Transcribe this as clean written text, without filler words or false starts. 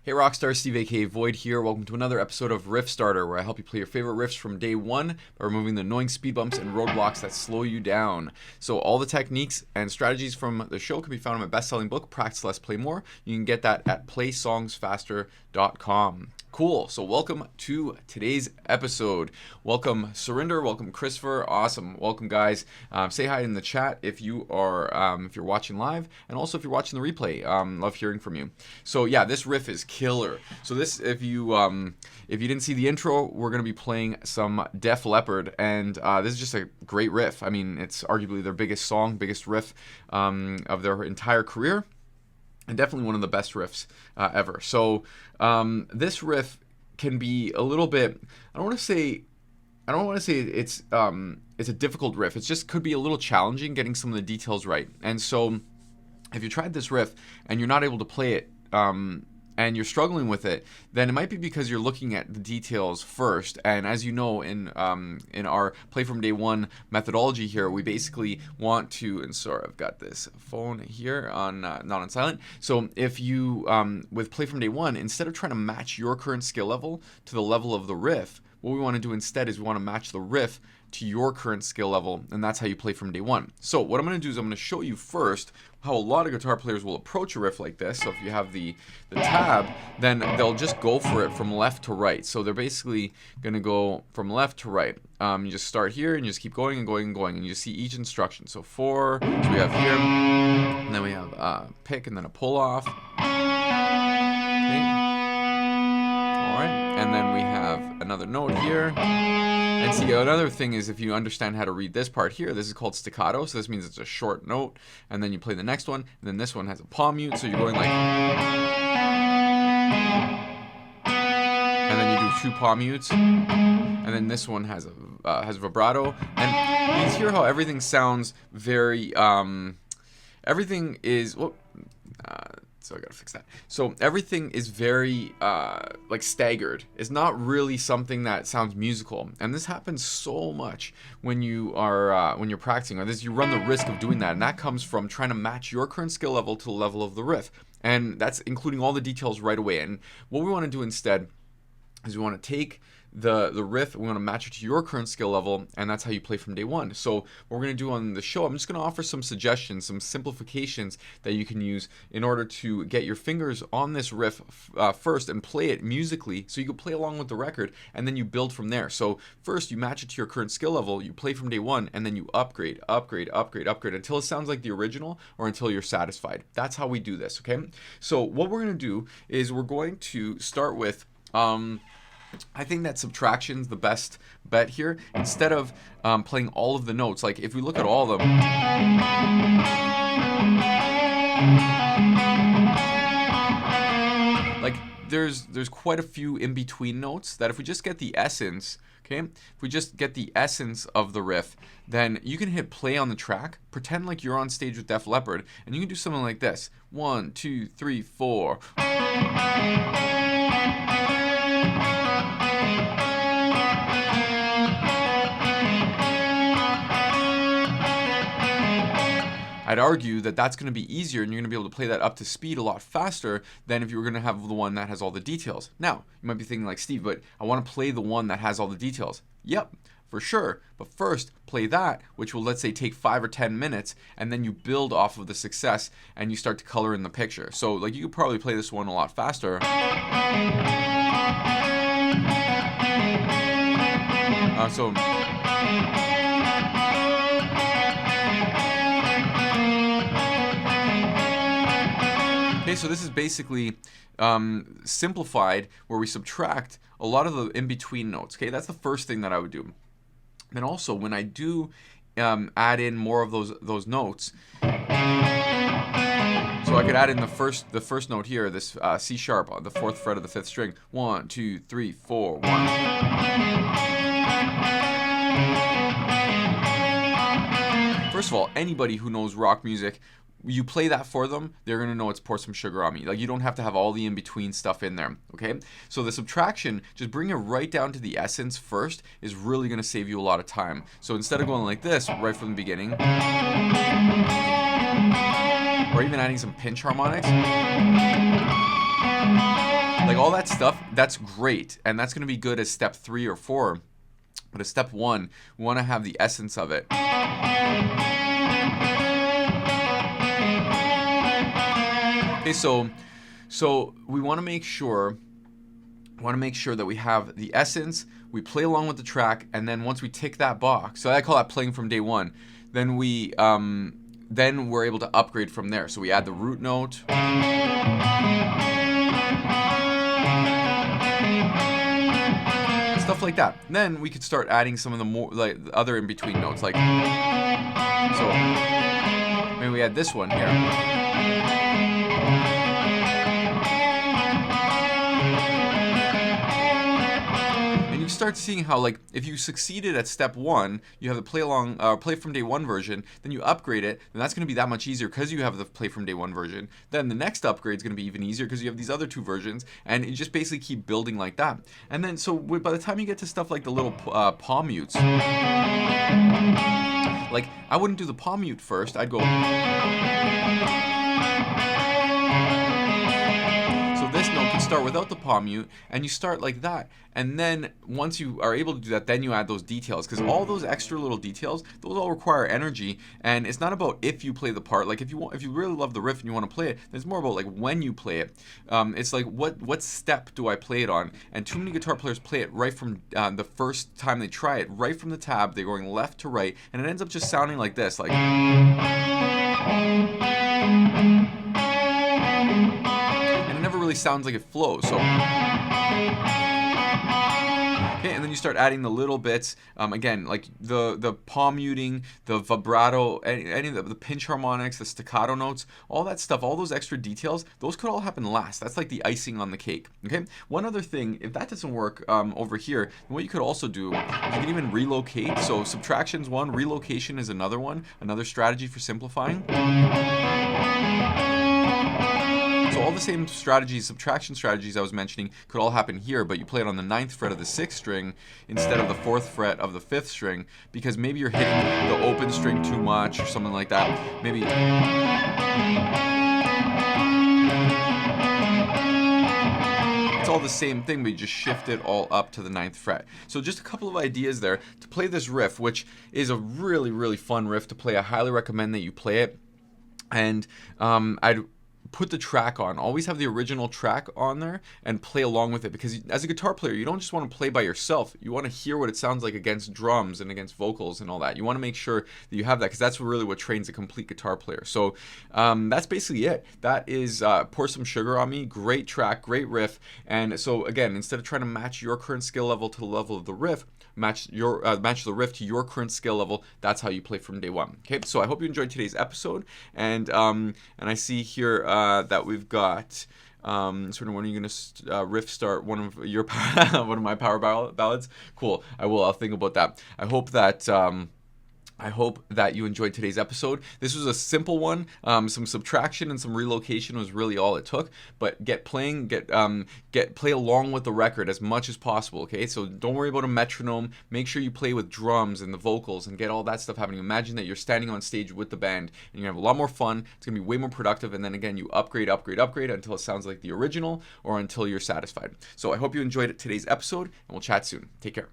Hey Rockstar, Steve aka Void here. Welcome to another episode of Riff Starter, where I help you play your favorite riffs from day one by removing the annoying speed bumps and roadblocks that slow you down. So all the techniques and strategies from the show can be found in my best-selling book, Practice Less, Play More. You can get that at playsongsfaster.com. Cool. So welcome to today's episode. Welcome Surinder. Welcome Christopher. Awesome. Welcome guys. Say hi in the chat if you are if you're watching live, and also if you're watching the replay. Love hearing from you. So yeah, this riff is killer. So this, if you didn't see the intro, we're gonna be playing some Def Leppard, and this is just a great riff. I mean, it's arguably their biggest song, biggest riff of their entire career. And definitely one of the best riffs ever. So this riff can be a little bit, I don't want to say it's a difficult riff. It just could be a little challenging getting some of the details right. And so if you tried this riff and you're not able to play it and you're struggling with it, then it might be because you're looking at the details first. And as you know, in our play from day one methodology here, we basically want to, and sorry, I've got this phone here on not on silent. So if you with play from day one, instead of trying to match your current skill level to the level of the riff, what we want to do instead is we want to match the riff to your current skill level, and that's how you play from day one. So what I'm going to do is I'm going to show you first how a lot of guitar players will approach a riff like this. So if you have the tab, then they'll just go for it from left to right. So they're basically going to go from left to right. You just start here and you just keep going and going and going, and you see each instruction. So 4, so we have here, and then we have a pick and then a pull off. Okay. Alright, and then we have another note here. And see, another thing is, if you understand how to read this part here, this is called staccato, so this means it's a short note, and then you play the next one, and then this one has a palm mute, so you're going like, and then you do 2 palm mutes, and then this one has a vibrato, and you can hear how everything sounds very, everything is, so I gotta fix that. So everything is very like staggered. It's not really something that sounds musical, and this happens so much when you are when you're practicing. Or this, you run the risk of doing that, and that comes from trying to match your current skill level to the level of the riff, and that's including all the details right away. And what we want to do instead is we want to take the riff, we want to match it to your current skill level, and that's how you play from day one. So what we're going to do on the show, I'm just going to offer some suggestions, some simplifications that you can use in order to get your fingers on this riff first and play it musically, so you can play along with the record, and then you build from there. So first you match it to your current skill level, you play from day one, and then you upgrade until it sounds like the original, or until you're satisfied. That's how we do this, okay? So what we're going to do is we're going to start with I think that subtraction's the best bet here. Instead of playing all of the notes, like if we look at all of them, like there's quite a few in between notes that if we just get the essence, okay, if we just get the essence of the riff, then you can hit play on the track, pretend like you're on stage with Def Leppard, and you can do something like this: 1, 2, 3, 4. I'd argue that that's going to be easier, and you're going to be able to play that up to speed a lot faster than if you were going to have the one that has all the details. Now, you might be thinking like, Steve, but I want to play the one that has all the details. Yep, for sure. But first, play that, which will, let's say, take 5 or 10 minutes, and then you build off of the success, and you start to color in the picture. So, like, you could probably play this one a lot faster. Okay, so this is basically simplified, where we subtract a lot of the in-between notes. Okay, that's the first thing that I would do. And also, when I do add in more of those notes, so I could add in the first note here, this C sharp on the 4th fret of the 5th string. 1, 2, 3, 4, 1. First of all, anybody who knows rock music, you play that for them, they're going to know it's Pour Some Sugar on Me. Like, you don't have to have all the in-between stuff in there, okay? So the subtraction, just bring it right down to the essence first, is really going to save you a lot of time. So instead of going like this right from the beginning, or even adding some pinch harmonics, Like all that stuff, that's great, and that's going to be good as step 3 or 4. But as step 1, we want to have the essence of it. Okay, so we want to make sure that we have the essence, we play along with the track, and then once we tick that box, so I call that playing from day 1, then we're able to upgrade from there. So we add the root note. Stuff like that. And then we could start adding some of the more like other in between notes, like so maybe we add this one here. And you start seeing how, like, if you succeeded at step 1, you have the play from day 1 version, then you upgrade it, then that's going to be that much easier because you have the play from day 1 version. Then the next upgrade is going to be even easier because you have these other 2 versions, and you just basically keep building like that. And then so by the time you get to stuff like the little palm mutes, like I wouldn't do the palm mute first. I'd go. This note can start without the palm mute, and you start like that, and then once you are able to do that, then you add those details, because all those extra little details, those all require energy, and it's not about if you play the part. Like if you really love the riff and you want to play it, then it's more about like when you play it. It's like what step do I play it on? And too many guitar players play it right from the first time they try it, right from the tab. They're going left to right, and it ends up just sounding like this, like. Really sounds like it flows. So okay, and then you start adding the little bits, again, like the palm muting, the vibrato, any of the pinch harmonics, the staccato notes, all that stuff, all those extra details, those could all happen last. That's like the icing on the cake. Okay, one other thing, if that doesn't work over here, what you could also do is you can even relocate. So subtraction's one, relocation is another one, another strategy for simplifying. So all the same strategies, subtraction strategies I was mentioning could all happen here, but you play it on the 9th fret of the 6th string instead of the 4th fret of the 5th string, because maybe you're hitting the open string too much or something like that. Maybe it's all the same thing, but you just shift it all up to the 9th fret. So just a couple of ideas there to play this riff, which is a really, really fun riff to play. I highly recommend that you play it. And I'd put the track on. Always have the original track on there and play along with it, because as a guitar player, you don't just want to play by yourself. You want to hear what it sounds like against drums and against vocals and all that. You want to make sure that you have that, because that's really what trains a complete guitar player. So that's basically it. That is Pour Some Sugar on Me. Great track, great riff. And so again, instead of trying to match your current skill level to the level of the riff, match the riff to your current skill level. That's how you play from day 1. Okay, so I hope you enjoyed today's episode, and I see here that we've got sort of, when are you gonna riff start one of your one of my power ballads? Cool. I'll think about that. I hope that you enjoyed today's episode. This was a simple one. Some subtraction and some relocation was really all it took. But play along with the record as much as possible. Okay, so don't worry about a metronome. Make sure you play with drums and the vocals and get all that stuff happening. Imagine that you're standing on stage with the band, and you're gonna have a lot more fun. It's gonna be way more productive. And then again, you upgrade until it sounds like the original, or until you're satisfied. So I hope you enjoyed today's episode, and we'll chat soon. Take care.